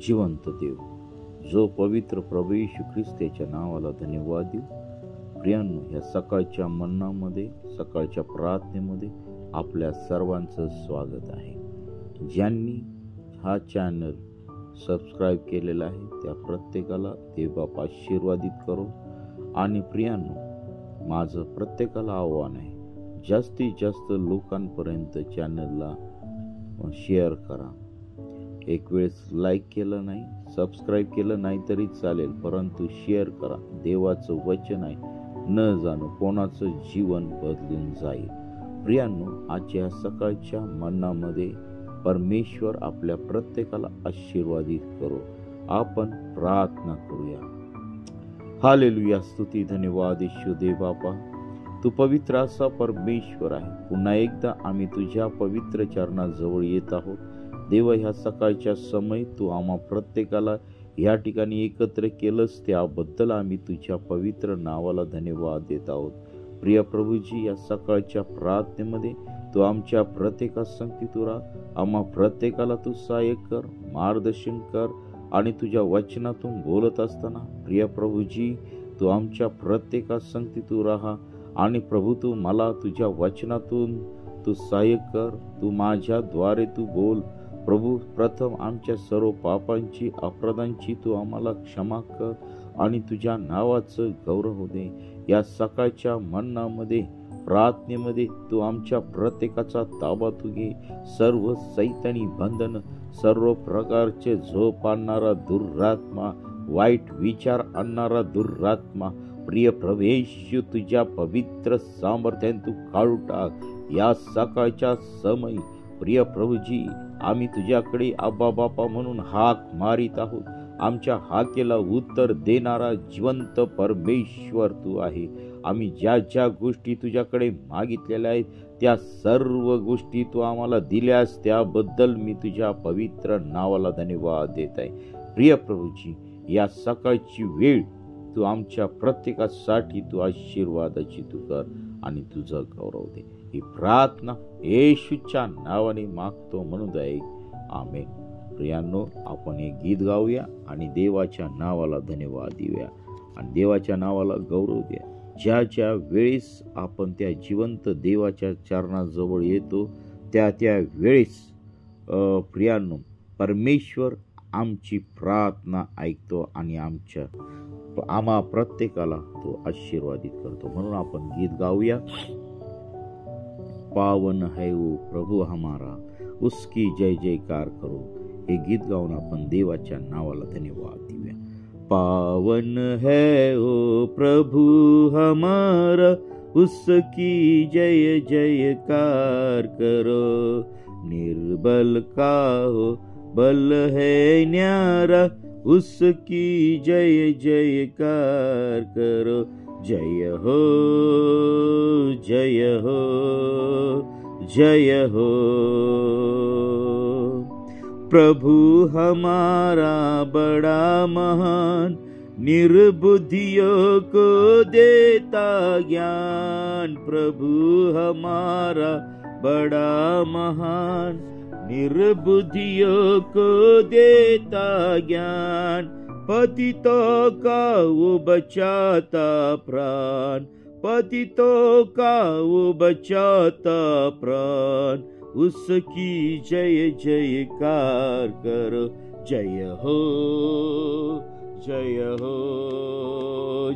जिवंत देव, जो पवित्र प्रभू येशू ख्रिस्ताच्या नावाला धन्यवाद देऊ. प्रियांनो, ह्या सकाळच्या मन्नामध्ये, सकाळच्या प्रार्थनेमध्ये आपल्या सर्वांचं स्वागत आहे. ज्यांनी हा चॅनल सबस्क्राईब केलेला आहे त्या प्रत्येकाला देवबाप आशीर्वादित करो. आणि प्रियांनो, माझं प्रत्येकाला आव्हान आहे, जास्तीत जास्त लोकांपर्यंत चॅनलला शेअर करा. एक वेळेस लाईक केलं नाही, सबस्क्राईब केलं नाही तरी चालेल, परंतु शेअर करा. देवाचं वचन आहे, न जाणो कोणाचं जीवन बदलून जाईल. प्रियांनो, आजच्या सकाळच्या मन्नामध्ये परमेश्वर आपल्या प्रत्येकाला आशीर्वादित करो. आपण प्रार्थना करूया. हालेलुया, स्तुती धन्यवाद येशू देव बापा, तू पवित्र असा परमेश्वर आहे. पुन्हा एकदा आम्ही तुझ्या पवित्र चरणाजवळ येत आहोत. देव, ह्या सकाळच्या समय तू आम्हा प्रत्येकाला या ठिकाणी एकत्र केलंस, त्याबद्दल आम्ही तुझ्या पवित्र नावाला धन्यवाद देत आहोत. प्रिय प्रभूजी, या सकाळच्या प्रार्थनेमध्ये तू आमच्या प्रत्येकासंगती तू राहा. आम्हा प्रत्येकाला तू सहाय्य कर, मार्गदर्शन कर. आणि तुझ्या वचनातून बोलत असताना प्रिय प्रभूजी, तू आमच्या प्रत्येकासंगती तू राहा. आणि प्रभू, तू मला तुझ्या वचनातून तू सहाय्य कर. तू माझ्याद्वारे तू बोल. प्रभू, प्रथम आमच्या सर्व पापांची, अपराधांची तू आम्हाला क्षमा कर आणि तुझ्या नावाचं गौरव होऊ दे. या सकाळच्या मन्नामध्ये, प्रार्थनेमध्ये तू आमच्या प्रत्येकाचा ताबा तू घे. सर्व सैतानी बंधन, सर्व प्रकारचे झोप आणणारा दुरात्मा, वाईट विचार आणणारा दुरात्मा, प्रिय प्रभू, तुझ्या पवित्र सामर्थ्याने तू काढून टाक. या सकाळच्या समय प्रिय प्रभूजी, आम्ही तुझ्याकडे आबा बापा म्हणून हाक मारित आहोत. आमच्या हाकेला उत्तर देणारा जिवंत परमेश्वर तू आहे. आम्ही ज्या ज्या गोष्टी तुझ्याकडे मागितलेल्या आहेत त्या सर्व गोष्टी तू आम्हाला दिल्यास त्याबद्दल मी तुझ्या पवित्र नावाला धन्यवाद देत आहे. प्रिय प्रभूजी, या सकाळची वेळ तू आमच्या प्रत्येकासाठी तू आशीर्वादाची तू कर आणि तुझं गौरव दे. ही प्रार्थना येशूच्या नावाने मागतो म्हणून दे, आमेन. प्रियांनो, आपण एक गीत गाऊया आणि देवाच्या नावाला धन्यवाद देऊया आणि देवाच्या नावाला गौरव द्या. ज्या ज्या वेळेस आपण त्या जिवंत देवाच्या चरणाजवळ येतो त्या त्या वेळेस प्रियांनो, परमेश्वर आमची प्रार्थना ऐकतो आणि आम्हा प्रत्येकाला तो आशीर्वादित करतो. म्हणून आपण गीत गाऊया. पावन है वो प्रभु हमारा, उसकी जय जयकार करो. हे गीत गाऊन आपण देवाच्या नावाला धन्यवाद देऊया. पावन है वो प्रभु हमारा, उसकी जय जयकार करो. निर्बल का हो बल है न्यारा, उसकी जय जयकार करो. जय हो, जय हो, जय हो. प्रभु हमारा बड़ा महान, निर्बुद्धियों को देता ज्ञान. प्रभु हमारा बड़ा महान, निर्बुद्धियों को देता ज्ञान. पतितों का वो बचाता प्राण, पतितों का वो बचाता प्राण. उसकी जय जयकार करो. जय हो, जय हो,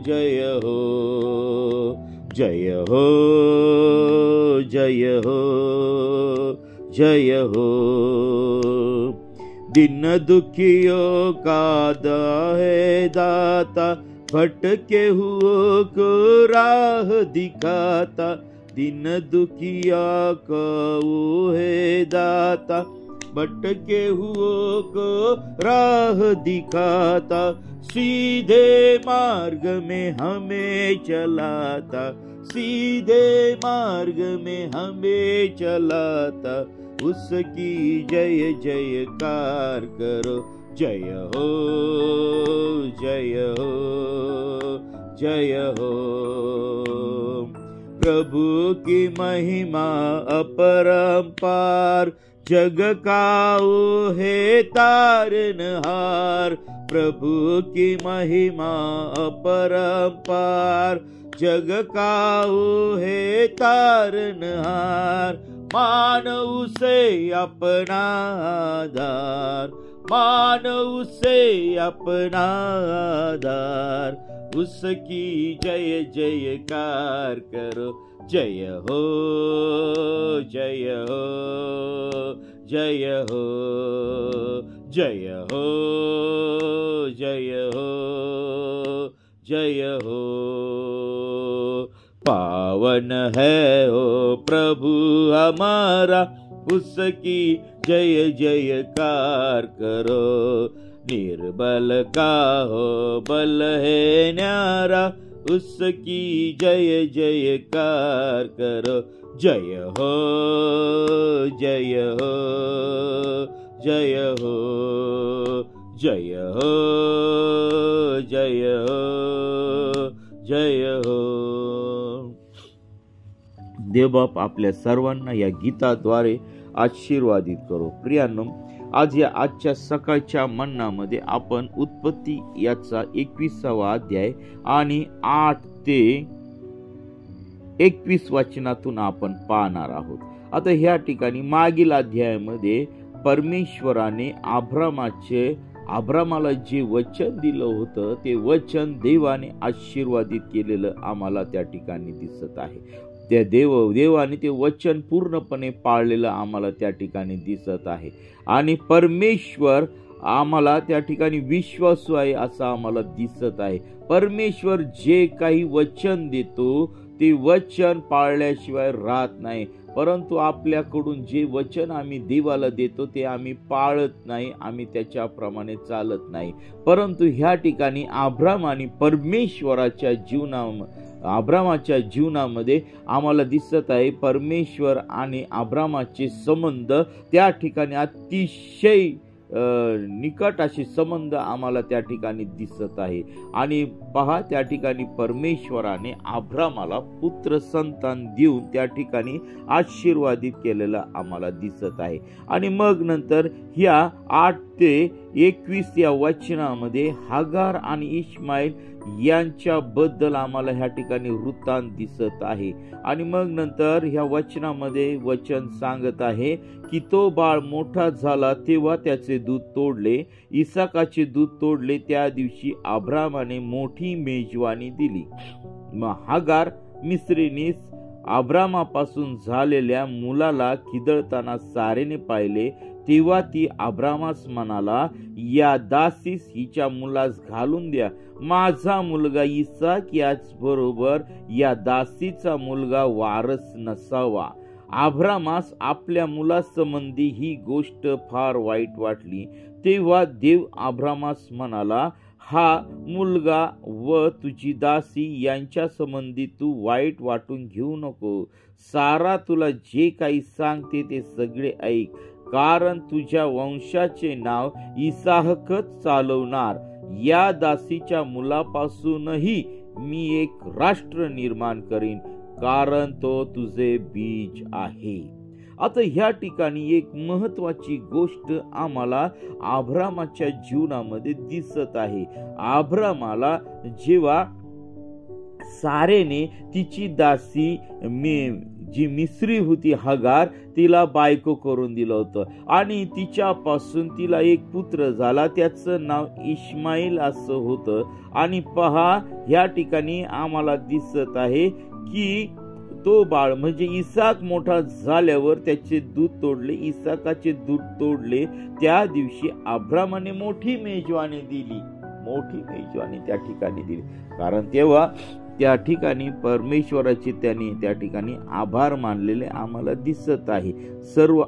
जय हो, जय हो, जय हो, जय हो. दिन दुखियों का है दाता, भटके हुओं को राह दिखाता. दिन दुखिया का वो है दाता, भटके हुओं को राह दिखाता. सीधे मार्ग में हमें चलाता, सीधे मार्ग में हमें चलाता. उसकी जय जयकार करो. जय हो, जय हो, जय हो. प्रभु की महिमा अपरंपार, जग काऊ है तारनहार, प्रभु की महिमा अपरंपार। जग काऊ है तारनहार, मानव से अपना आधार, मानव से अपना आधार। उसकी जय जयकार करो, जय हो जय हो जय हो जय हो जय हो जय हो। पावन है ओ प्रभु हमारा, उसकी जय जयकार करो। निर्बल का हो बल है न्यारा, उसकी जय जयकार करो। जय हो जय हो जय हो जय हो जय हो जय हो। देवबाप आपल्या सर्वांना या गीताद्वारे आशीर्वादित करो। प्रियांनो, आज या आजच्या सकाळच्या मन्नामध्ये आपण उत्पत्ती याचा 21वा अध्याय आणि 8 ते 21 वचनातून आपण पाहणार आहोत। आता ह्या ठिकाणी मागील अध्यायामध्ये परमेश्वराने अब्रामाला जे वचन दिलं होतं ते वचन देवाने आशीर्वादित केलेलं आम्हाला त्या ठिकाणी दिसत आहे। त्या देवाने ते वचन पूर्णपणे पाळलेलं आम्हाला त्या ठिकाणी दिसत आहे आणि परमेश्वर आम्हाला त्या ठिकाणी विश्वासू आहे असं आम्हाला दिसत आहे। परमेश्वर जे काही वचन देतो ते वचन पाळल्याशिवाय राहत नाही, परंतु आपल्याकडून जे वचन आम्ही देवाला देतो ते आम्ही पाळत नाही, आम्ही त्याच्याप्रमाणे चालत नाही। परंतु ह्या ठिकाणी अब्राम आणि परमेश्वराच्या अब्रामाच्या जीवनामध्ये आम्हाला दिसत आहे परमेश्वर आणि अब्रामाचे संबंध त्या ठिकाणी अतिशय निकट असे संबंध आम्हाला त्या ठिकाणी दिसत आहे। आणि पहा, त्या ठिकाणी परमेश्वराने अब्रामाला पुत्र संतान देऊन त्या ठिकाणी आशीर्वादित केलेलं आम्हाला दिसत आहे। आणि मग नंतर ह्या 8 ते 21 या वचनामध्ये हागार आणि इश्माईल यांच्याबद्दल आम्हाला ह्या ठिकाणी वृत्तांत दिसत आहे। आणि मग नंतर ह्या वचनामध्ये वचन सांगत आहे की तो बाळ मोठा झाला तेव्हा त्याचे दूध तोडले, इसाकाचे दूध तोडले, त्या दिवशी अब्रामाने मोठी मेजवानी दिली। मग हागार मिस्रीनीस अब्रामापासून झालेल्या मुलाला खिदळताना सारेने पाहिले, तेव्हा ती अब्रामास म्हणाला, या दासीस हिच्या मुलास घालून द्या, माझा मुलगा इसाक याच बरोबर या दासीचा मुलगा वारस नसावा। अब्रामास आपल्या मुलासंबंधी ही गोष्ट फार वाईट वाटली, तेव्हा देव अब्रामास म्हणाला, हा मुलगा व तुझी दासी यांच्या संबंधी तू वाईट वाटून घेऊ नको। सारा तुला जे काही सांगते ते सगळे ऐक, कारण तुझ्या वंशाचे नाव इसाहकच चालवणार। या दासीच्या मुलापासूनही मी एक राष्ट्र निर्माण करीन, कारण तो तुझे बीज आहे। आता ह्या ठिकाणी एक महत्वाची गोष्ट आम्हाला अब्रामाच्या जीवनामध्ये दिसत आहे। अब्रामाला जेव्हा सारेने तिची दासी जी मिस्री होती हागार तिला बायको करून दिलं होतं आणि तिच्यापासून तिला एक पुत्र झाला, त्याचं नाव इश्माईल असं होतं। आणि पहा, ह्या ठिकाणी आम्हाला दिसत आहे की तो बाळ म्हणजे इसाक मोठा झाल्यावर त्याचे दूध तोडले, इसाकाचे दूध तोडले, त्या दिवशी अब्रामाने मोठी मेजवानी दिली, मोठी मेजवानी त्या ठिकाणी दिली, कारण तेव्हा त्या ठिकाणी परमेश्वराचे त्यांनी त्या ठिकाणी आभार मानलेले आम्हाला दिसत आहे। सर्व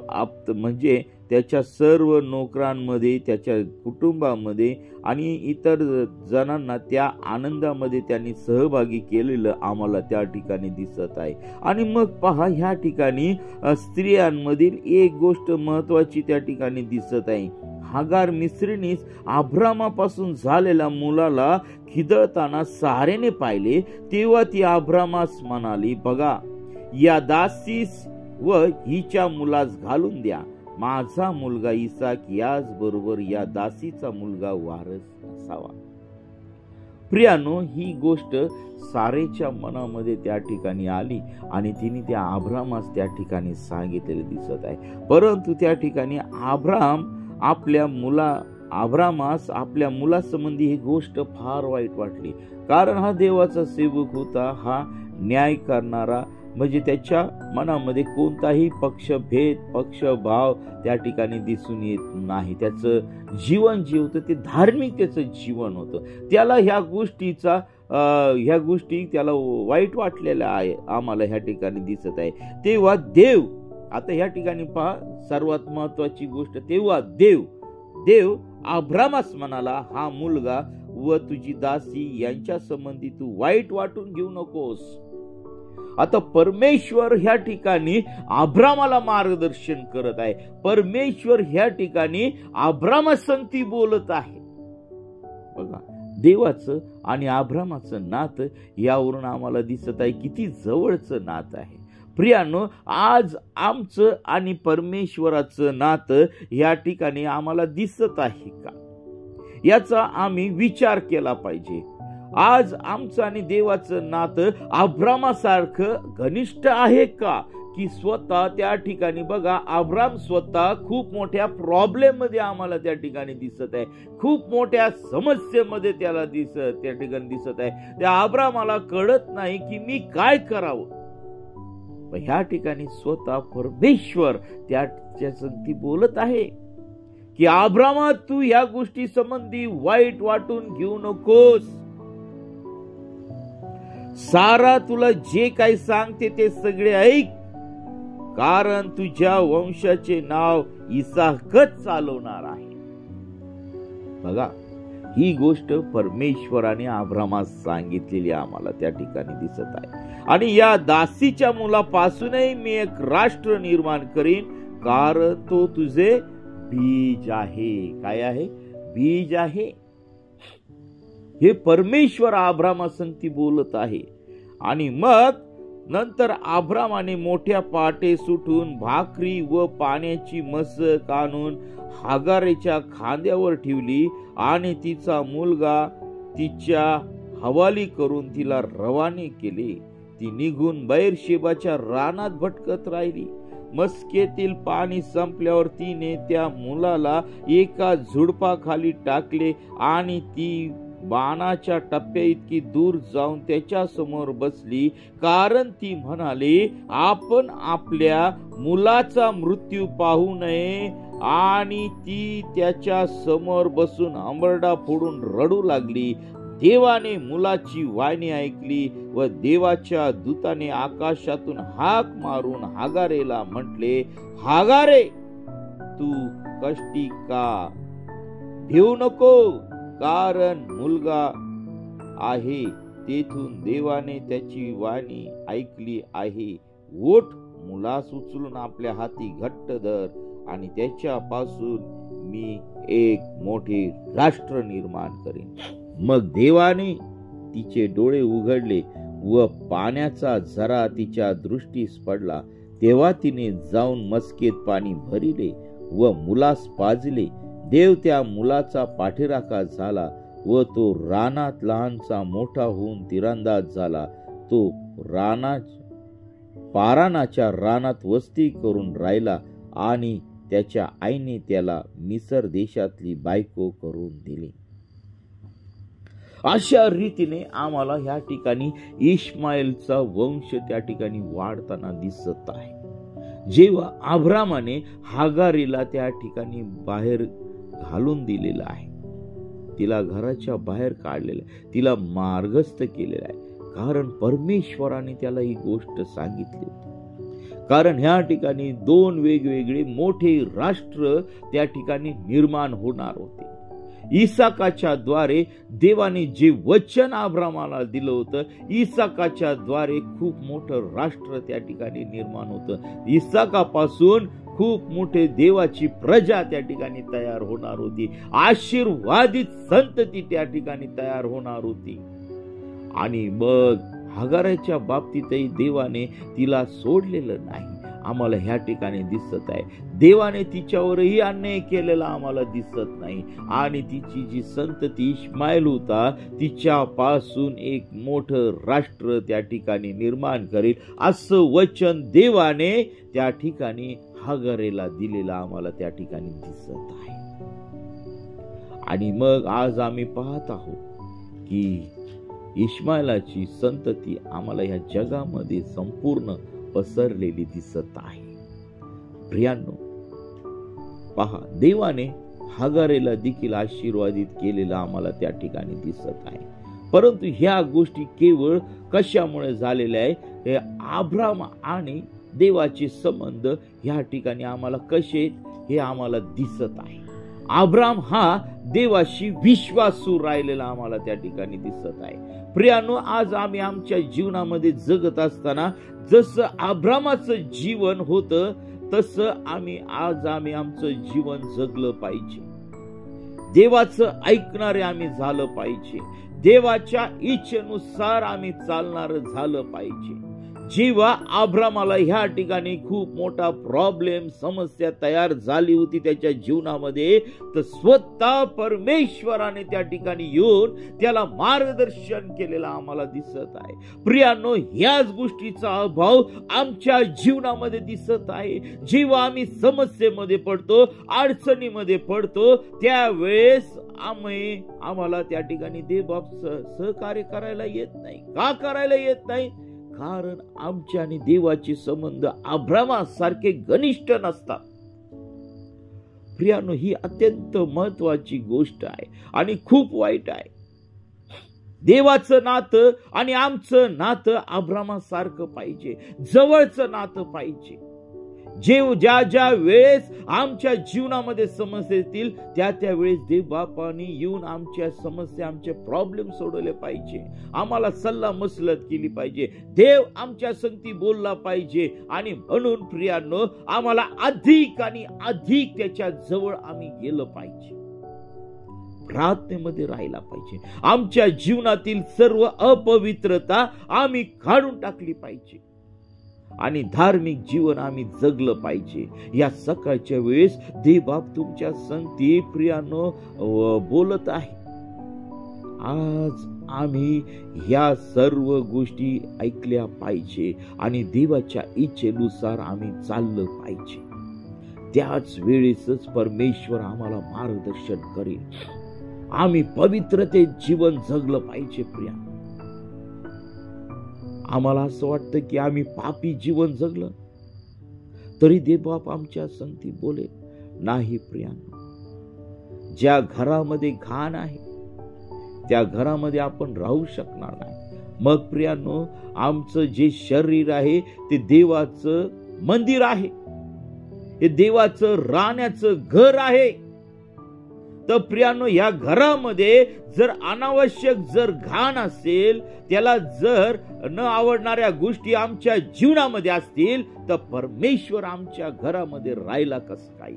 म्हणजे त्याच्या सर्व नोकरांमध्ये, त्याच्या कुटुंबामध्ये आणि इतर जणांना त्या आनंदामध्ये त्यांनी सहभागी केलेलं आम्हाला त्या ठिकाणी दिसत आहे। आणि मग पहा, ह्या ठिकाणी स्त्रियांमधील एक गोष्ट महत्वाची त्या ठिकाणी दिसत आहे। हागार मिस्रीनीस अब्रामापासून झालेल्या मुलाला खिदळताना सारेने पाहिले, तेव्हा ती अब्रामास म्हणाली, बघा, या दासीस व हिच्या मुलास घालून द्या, माझा मुलगा इसाक याच बरोबर या दासीचा मुलगा वारस असावा. प्रियानो, ही गोष्ट सारेच्या मनामध्ये त्या ठिकाणी आली आणि तिने त्या अब्रामास त्या ठिकाणी सांगितलेले दिसत आहे. परंतु त्या ठिकाणी अब्रामास आपल्या मुलासंबंधी ही गोष्ट फार वाईट वाटली. कारण हा देवाचा सेवक होता, हा न्याय करणारा, म्हणजे त्याच्या मनामध्ये कोणताही पक्षभेद पक्षभाव त्या ठिकाणी दिसून येत नाही. त्याचं जीवन जे होतं ते धार्मिकतेचं जीवन होतं. त्याला ह्या गोष्टी त्याला वाईट वाटलेल्या आहे, आम्हाला ह्या ठिकाणी दिसत आहे. तेव्हा देव, आता ह्या ठिकाणी पहा सर्वात महत्वाची गोष्ट, तेव्हा देव अब्रामास म्हणाला, हा मुलगा व तुझी दासी यांच्या संबंधी तू वाईट वाटून घेऊ नकोस. आता परमेश्वर ह्या ठिकाणी अब्रामाला मार्गदर्शन करत आहे. परमेश्वर ह्या ठिकाणी अब्रामासंगती बोलत आहे. बघा, देवाचं आणि अब्रामाचं नातं यावरून आम्हाला दिसत आहे किती जवळचं नातं आहे. प्रियानो, आज आमचं आणि परमेश्वराचं नातं या ठिकाणी आम्हाला दिसत आहे का, याचा आम्ही विचार केला पाहिजे. आज आमचं आणि देवाचं नातं अब्रामासारखं घनिष्ठ आहे का, की स्वतः त्या ठिकाणी बघा, अब्राम स्वतः खूप मोठ्या प्रॉब्लेम मध्ये आम्हाला त्या ठिकाणी दिसत आहे, खूप मोठ्या समस्येमध्ये त्याला त्या ठिकाणी दिसत आहे. त्या अब्रामाला कळत नाही की मी काय करावं. ह्या ठिकाणी स्वतः परमेश्वर त्याच्या संगती बोलत आहे की अब्रामा, तू या गोष्टी संबंधी वाईट वाटून घेऊ नकोस. सारा तुला जे काही सांगते ते सगळे ऐक, कारण तुझ्या वंशाचे नाव इसाकच चालवणार आहे. बघा, ही गोष्ट परमेश्वराने अब्रामास सांगितलेली आम्हाला त्या ठिकाणी दिसत आहे. आणि या दासीच्या मुलापासूनही मी एक राष्ट्र निर्माण करीन, कारण तो तुझे बीज आहे. काय आहे? बीज आहे. हे परमेश्वर अब्रामासंगती बोलत आहे. आणि मग नंतर अब्रामाने मोठ्या पहाटे सुटून भाकरी व पाण्याची मसक आणून हागारेच्या खांद्यावर ठेवली आणि तिचा मुलगा तिच्या हवाली करून तिला रवाने केले. ती निघून बैरशेबाच्या रानात भटकत राहिली. मस्केतील पाणी संपल्यावर तिने त्या मुलाला एका झुडपाखाली टाकले आणि ती बाणाच्या टप्प्या इतकी दूर जाऊन त्याच्या समोर बसली, कारण ती म्हणाली, आपण आपल्या मुलाचा मृत्यू पाहू नये. आणि ती त्याच्या समोर बसून अंबरडा फोडून रडू लागली. देवाने मुलाची वाणी ऐकली व देवाच्या दूताने आकाशातून हाक मारून हागारेला म्हटले, हागारे, तू कष्टी का भिवू नको, कारण मुलगा आहे. तेथून देवाने त्याची वाणी ऐकली आहे. ओठ, मुलास उचलून आपल्या हाती घट्ट धर आणि त्याच्यापासून मी एक मोठे राष्ट्र निर्माण करेन. मग देवाने तिचे डोळे उघडले व पाण्याचा झरा तिच्या दृष्टीस पडला. तेव्हा तिने जाऊन मस्केत पाणी भरिले व मुलास पाजले. देव त्या मुलाचा पाठीराखा झाला व तो रानात लहानचा मोठा होऊन तिरंदाज झाला. तो पारानाच्या रानात वस्ती करून राहिला आणि त्याच्या आईने त्याला मिसर देशातली बायको करून दिली. अशा रीतीने आम्हाला ह्या ठिकाणी इश्माएलचा वंश त्या ठिकाणी वाढताना दिसत आहे. जेव्हा अब्रामाने हागारीला त्या ठिकाणी बाहेर घालून दिलेला आहे, तिला घराच्या बाहेर काढलेलं आहे, तिला मार्गस्थ केलेला आहे, कारण परमेश्वराने त्याला ही गोष्ट सांगितली होती. कारण ह्या ठिकाणी दोन वेगवेगळे मोठे राष्ट्र त्या ठिकाणी निर्माण होणार होते. इसाकाच्या द्वारे देवाने जे वचन अब्रामाला दिलं होतं, इसाकाच्या द्वारे खूप मोठं राष्ट्र त्या ठिकाणी निर्माण होतं. इसाकापासून खूप मोठे देवाची प्रजा त्या ठिकाणी तयार होणार होती. आशीर्वादित संतती त्या ठिकाणी तयार होणार होती. आणि मग हागाराच्या बाबतीतही देवाने तिला सोडलेलं नाही. आम्हाला ह्या ठिकाणी दिसत आहे. देवाने तिच्यावरही अन्याय केलेला आम्हाला दिसत नाही. आणि तिची जी संतती इश्माईल होता, तिच्यापासून एक मोठं राष्ट्र त्या ठिकाणी निर्माण करेल, असं वचन देवाने त्या ठिकाणी हागरेला दिलेलं आम्हाला त्या ठिकाणी दिसत आहे. आणि मग आज आम्ही पाहत आहोत की इश्माईलाची संतती आम्हाला ह्या जगामध्ये संपूर्ण पसरलेली दिसत आहे. प्रियांनो, पहा, देवाने हागारेला देखील आशीर्वादित केलेलं आम्हाला त्या ठिकाणी दिसत आहे. परंतु ह्या गोष्टी केवळ कशामुळे झालेल्या आहे? हे अब्राम आणि देवाचे संबंध ह्या ठिकाणी आम्हाला कसे हे आम्हाला दिसत आहे. अब्राम हा देवाशी विश्वासू राहिलेला आम्हाला त्या ठिकाणी दिसत आहे. प्रियांनो, आज आम्ही आमच्या जीवनामध्ये जगत असताना जसं अब्रामाचं जीवन होतं तसं आम्ही आमचं जीवन जगलं पाहिजे. देवाचं ऐकणारे आम्ही झालं पाहिजे. देवाच्या इच्छेनुसार आम्ही चालणार झालं पाहिजे. जेव्हा अब्रामाला ह्या ठिकाणी खूप मोठा प्रॉब्लेम, समस्या तयार झाली होती त्याच्या जीवनामध्ये, तर स्वतः परमेश्वराने त्या ठिकाणी येऊन त्याला मार्गदर्शन केलेलं आम्हाला दिसत आहे. प्रियांनो, ह्याच गोष्टीचा अभाव आमच्या जीवनामध्ये दिसत आहे. जेव्हा आम्ही समस्येमध्ये पडतो, अडचणीमध्ये पडतो, त्यावेळेस आम्हाला त्या ठिकाणी देवबाप सहकार्य करायला येत नाही. का करायला येत नाही? कारण आमचे आणि देवाचे संबंध अब्रामासारखे घनिष्ठ नसतात. प्रियांनो, ही अत्यंत महत्वाची गोष्ट आहे आणि खूप वाईट आहे. देवाचं नातं आणि आमचं नातं अब्रामासारखं पाहिजे, जवळचं नातं पाहिजे. ज्या वेळेस आमच्या जीवनामध्ये समस्या येतील त्या वेळेस देव बापाने येऊन आमच्या समस्या, आमचे प्रॉब्लेम सोडवले पाहिजे. आम्हाला सल्ला मसलत केली पाहिजे. देव आमच्या संगती बोलला पाहिजे. आणि म्हणून प्रियांनो, आम्हाला अधिक आणि अधिक त्याच्या जवळ आम्ही गेलं पाहिजे. प्रार्थनेमध्ये राहायला पाहिजे. आमच्या जीवनातील सर्व अपवित्रता आम्ही काढून टाकली पाहिजे आणि धार्मिक जीवन आम्ही जगलं पाहिजे. या सकाळच्या वेळेस देवबाप तुमच्या संगती प्रियांनो बोलत आहे. आज आम्ही ह्या सर्व गोष्टी ऐकल्या पाहिजे आणि देवाच्या इच्छेनुसार आम्ही चाललं पाहिजे. त्याच वेळेसच परमेश्वर आम्हाला मार्गदर्शन करेल. आम्ही पवित्रतेत जीवन जगलं पाहिजे. प्रिया, आम्हाला असं वाटतं की आम्ही पापी जीवन जगलं तरी देवबाप आमच्या संगती बोले, नाही प्रियांनो, ज्या घरामध्ये घाण आहे त्या घरामध्ये आपण राहू शकणार नाही. मग प्रियांनो, आमचं जे शरीर आहे ते देवाचं मंदिर आहे, हे देवाचं राहण्याचं घर आहे. तर प्रियांनो, या घरामध्ये जर अनावश्यक जर घाण असेल, त्याला जर न आवडणाऱ्या गोष्टी आमच्या जीवनामध्ये असतील, तर परमेश्वर आमच्या घरामध्ये राहायला कसं काय?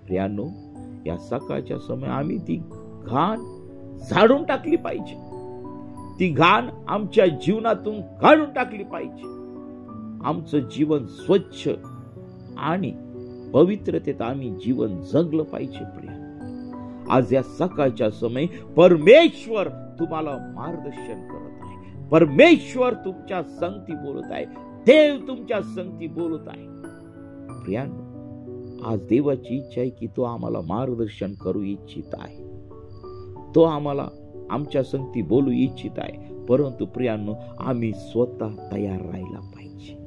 प्रियांनो, या सकाळच्या समय आम्ही ती घाण झाडून टाकली पाहिजे. ती घाण आमच्या जीवनातून काढून टाकली पाहिजे. आमचं जीवन स्वच्छ आणि पवित्रतेत आम्ही जीवन जगलं पाहिजे. प्रिया, आज या सकाळच्या समय परमेश्वर तुम्हाला मार्गदर्शन करत आहे. परमेश्वर तुमच्या संगती बोलत आहे. देव तुमच्या संगती बोलत आहे. प्रियांनो, आज देवाची इच्छा आहे की तो आम्हाला मार्गदर्शन करू इच्छित आहे. तो आम्हाला आमच्या संगती बोलू इच्छित आहे. परंतु प्रियांनो, आम्ही स्वतः तयार राहायला पाहिजे.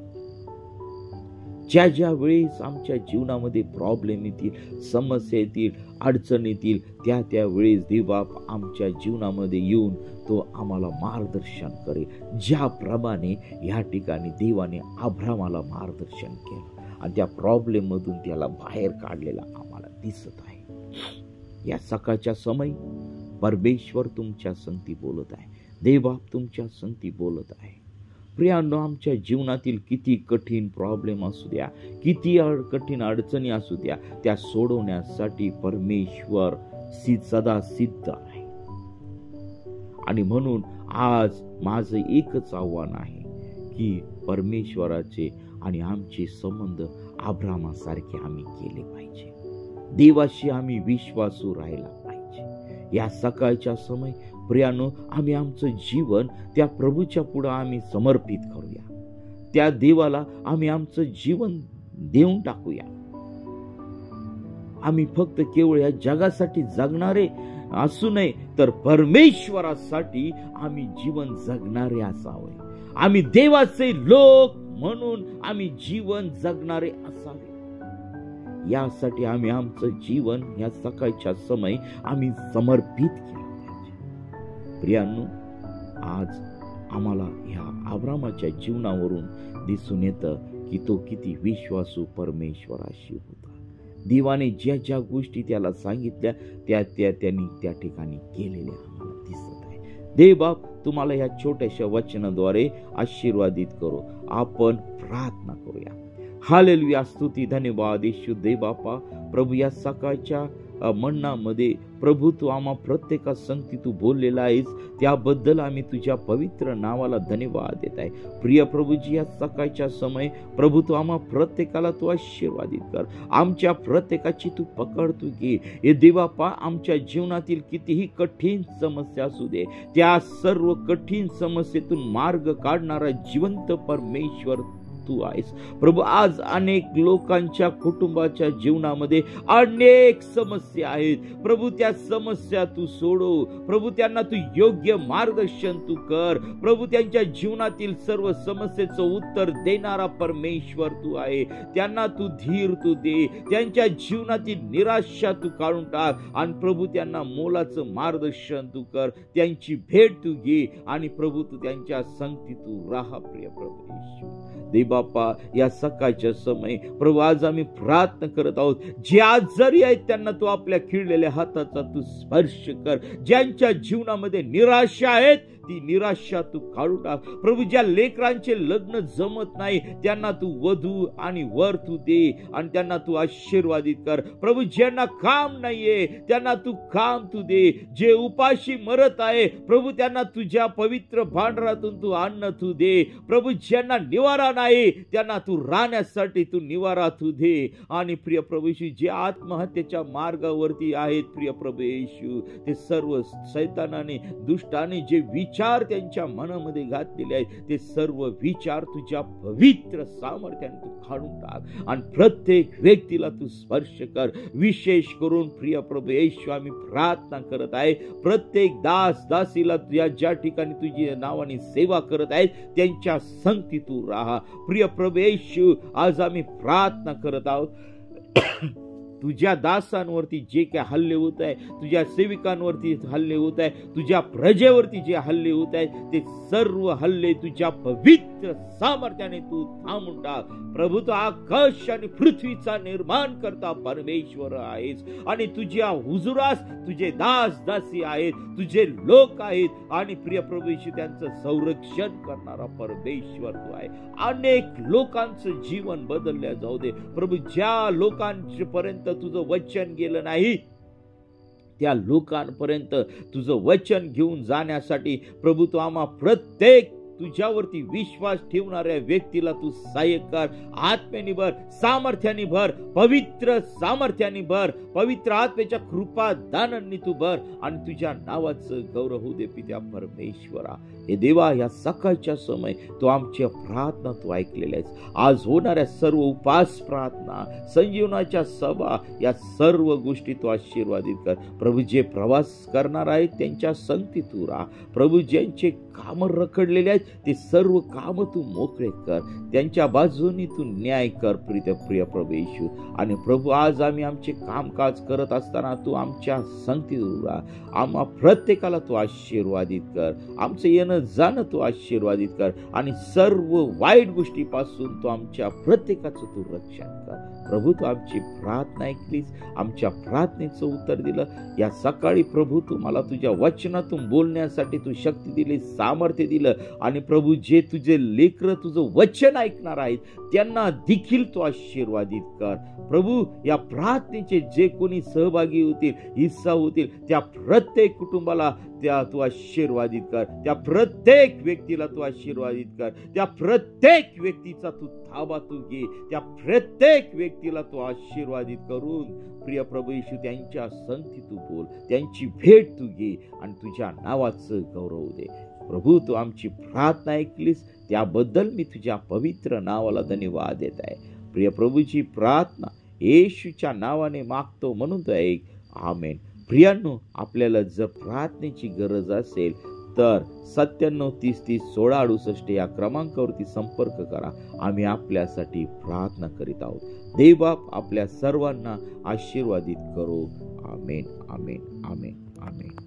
ज्या वेळेस आमच्या जीवनामध्ये प्रॉब्लेम येतील, समस्या येतील, अडचण येतील, त्या वेळेस देवबाप आमच्या जीवनामध्ये येऊन तो आम्हाला मार्गदर्शन करेल. ज्याप्रमाणे या ठिकाणी देवाने अब्रामाला मार्गदर्शन केलं आणि त्या प्रॉब्लेम मधून त्याला बाहेर काढलेला आम्हाला दिसत आहे. या सकाळच्या समय परमेश्वर तुमच्या संगती बोलत आहे. देवबाप तुमच्या संगती बोलत आहे. प्रियांनो, आमच्या जीवनातील किती कठीण प्रॉब्लेम असू द्या, किती कठीण अडचणी असू द्या, त्या सोडवण्यासाठी परमेश्वर सदा सिद्ध आहे. आणि म्हणून आज माझं एकच आव्हान आहे की परमेश्वराचे आणि आमचे संबंध अब्रामासारखे आम्ही केले पाहिजे. देवाशी आम्ही विश्वासू राहायला पाहिजे. या सकाळच्या समय प्रियानो, आम्ही आमचं जीवन त्या प्रभूच्या पुढे आम्ही समर्पित करूया. त्या देवाला आम्ही आमचं जीवन देऊन टाकूया. आम्ही फक्त केवळ या जगासाठी जगणारे असू नये, तर परमेश्वरासाठी आम्ही जीवन जगणारे असावे. आम्ही देवाचे लोक म्हणून आम्ही जीवन जगणारे असावे. यासाठी आम्ही आमचं जीवन या सकाळच्या समय आम्ही समर्पित केलं पाहिजे. प्रियांनो, आज आम्हाला ह्या अब्रामाच्या जीवनावरून दिसून येतं की तो किती विश्वासू परमेश्वराशी होता. देवाने ज्या ज्या गोष्टी त्याला सांगितल्या त्यांनी त्या ठिकाणी केलेल्या आम्हाला दिसत आहे. देव बाप तुम्हाला या छोट्याशा वचनाद्वारे आशीर्वादित करो. आपण प्रार्थना करूया. हालेलुया, स्तुती, धन्यवाद येशू देव बापा. प्रभू, या सकाळच्या म्हणण्यामध्ये प्रभू तू आम्हा प्रत्येका संगती तू बोललेला आहेस, त्याबद्दल आम्ही तुझ्या पवित्र नावाला धन्यवाद देत आहे. प्रिय प्रभूजी, या सकाळच्या समय प्रभू तू आम्हा प्रत्येकाला तू आशीर्वादित कर. आमच्या प्रत्येकाची तू पकड तू घे. हे देवापा, आमच्या जीवनातील कितीही कठीण समस्या असू दे, त्या सर्व कठीण समस्येतून मार्ग काढणारा जिवंत परमेश्वर तू आहेस. प्रभू, आज अनेक लोकांच्या कुटुंबाच्या जीवनामध्ये अनेक समस्या आहेत. प्रभू, त्या समस्या तू सोडव. प्रभू, त्यांना तू योग्य मार्गदर्शन तू कर. प्रभू, त्यांच्या जीवनातील सर्व समस्येचं उत्तर देणारा परमेश्वर तू आहे. त्यांना तू धीर तू दे. त्यांच्या जीवनातील निराशा तू काढून टाक आणि प्रभू त्यांना मोलाचं मार्गदर्शन तू कर. त्यांची भेट तू घे आणि प्रभू तू त्यांच्या संगती तू राहा. प्रिय प्रभू येशू देव बाप्पा, या सकाळच्या समय प्रभू आज आम्ही प्रार्थना करत आहोत. जे आजारी आहेत त्यांना तू आपल्या खिळलेल्या हाताचा तू स्पर्श कर. ज्यांच्या जीवनामध्ये निराशा आहेत ती निराशा तू काढून टाक. प्रभू, ज्या लेकरांचे लग्न जमत नाही त्यांना तू वधू आणि वर तू दे आणि त्यांना तू आशीर्वादित कर. प्रभू, ज्यांना काम नाहीये त्यांना तू काम तू दे. जे उपाशी मरत आहे प्रभू त्यांना तुझ्या पवित्र भांडारातून तू अन्न तू दे. प्रभू, ज्यांना निवारा नाही त्यांना तू राहण्यासाठी तू निवारा तू दे. आणि प्रिय प्रभू येशू, जे आत्महत्येच्या मार्गावरती आहेत प्रिय प्रभू येशू, ते सर्व शैतानाने दुष्टाने जे विचार त्यांच्या मनामध्ये घातलेले आहेत ते सर्व विचार तुझ्या पवित्र सामर्थ्याने तू काढून टाक आणि प्रत्येक व्यक्तीला तू स्पर्श कर. विशेष करून प्रिय प्रभू येशू आम्ही प्रार्थना करत आहे, प्रत्येक दास दासीला तुझ्या ज्या ठिकाणी तुझ्या नावाने सेवा करत आहेत त्यांच्या संगती तू राहा. प्रिय प्रभू येशू, आज आम्ही प्रार्थना करत आहोत तुझ्या दासांवरती जे काय हल्ले होत आहे, तुझ्या सेविकांवरती हल्ले होत आहे, तुझ्या प्रजेवरती जे हल्ले होत आहेत ते सर्व हल्ले तुझ्या पवित्र सामर्थ्याने तू थांबून टाक. प्रभू, तू आकाश आणि पृथ्वीचा निर्माण करता परमेश्वर आहेस आणि तुझ्या हुजुरास तुझे दास दासी आहेत, तुझे लोक आहेत आणि प्रिय प्रभूशी त्यांचं संरक्षण करणारा परमेश्वर तू आहे. अनेक लोकांचं जीवन बदलल्या जाऊ दे प्रभू. ज्या लोकांपर्यंत तुझं वचन गेलं नाही त्या लोकांपर्यंत तुझं वचन घेऊन जाण्यासाठी प्रभू तू आम्हा प्रत्येक तुझ्यावरती विश्वास ठेवणाऱ्या व्यक्तीला तू सहाय्य कर. आत्म्याने भर, सामर्थ्याने भर, पवित्र सामर्थ्याने भर, पवित्र आत्म्याच्या कृपा दानांनी तू भर आणि तुझ्या नावाचं गौरव होऊ दे पित्या परमेश्वरा. हे देवा, या सकाळच्या समय तू आमच्या प्रार्थना तू ऐकलेल्या आहेस. आज होणाऱ्या सर्व उपास प्रार्थना, संजीवनाच्या सभा, या सर्व गोष्टी तू आशीर्वादित कर. प्रभू, जे प्रवास करणार आहेत त्यांच्या संगती तू राहा. प्रभू, ज्यांचे काम रखडलेले आहेत ते सर्व काम तू मोकळे कर. त्यांच्या बाजूनी तू न्याय कर प्रिय प्रभू येशू. आणि प्रभू, आज आम्ही आमचे कामकाज करत असताना तू आमच्या संगती तू राहा. आम्हा प्रत्येकाला तू आशीर्वादित कर. आमचं येणं जाणं तू आशीर्वादित कर आणि सर्व वाईट गोष्टीपासून तू आमच्या प्रत्येकाचं तू रक्षण कर. प्रभू, तू आमची प्रार्थना ऐकलीस, आमच्या प्रार्थनेचं उत्तर दिलं. या सकाळी प्रभू तू मला तुझ्या वचनातून बोलण्यासाठी तू शक्ती दिली, सामर्थ्य दिलं आणि प्रभू, जे तुझे लेकरं तुझं वचन ऐकणार आहेत त्यांना देखील तू आशीर्वादित कर. प्रभू, या प्रार्थनेचे जे कोणी सहभागी होतील, हिस्सा होतील, त्या प्रत्येक कुटुंबाला तू आशीर्वादित कर, त्या प्रत्येक व्यक्तीला तू आशीर्वादित कर, त्या प्रत्येक व्यक्तीचा तू ताबा तू घे, त्या प्रत्येक व्यक्तीला तू आशीर्वादित करून प्रिय प्रभू येशू त्यांच्या संगती तू बोल, त्यांची भेट तू घे आणि तुझ्या नावाचं गौरव दे. प्रभू, तू आमची प्रार्थना ऐकलीस त्याबद्दल मी तुझ्या पवित्र नावाला धन्यवाद देत आहे. प्रिय प्रभूची प्रार्थना येशूच्या नावाने मागतो म्हणून तो ऐक. आमेन. प्रियांनो, आपल्याला जर प्रार्थनेची गरज असेल तर 9730301668 या क्रमांकावरती संपर्क करा. आम्ही आपल्यासाठी प्रार्थना करीत आहोत. देवबाप आपल्या सर्वांना आशीर्वादित करो. आमेन, आमेन, आमेन, आमेन.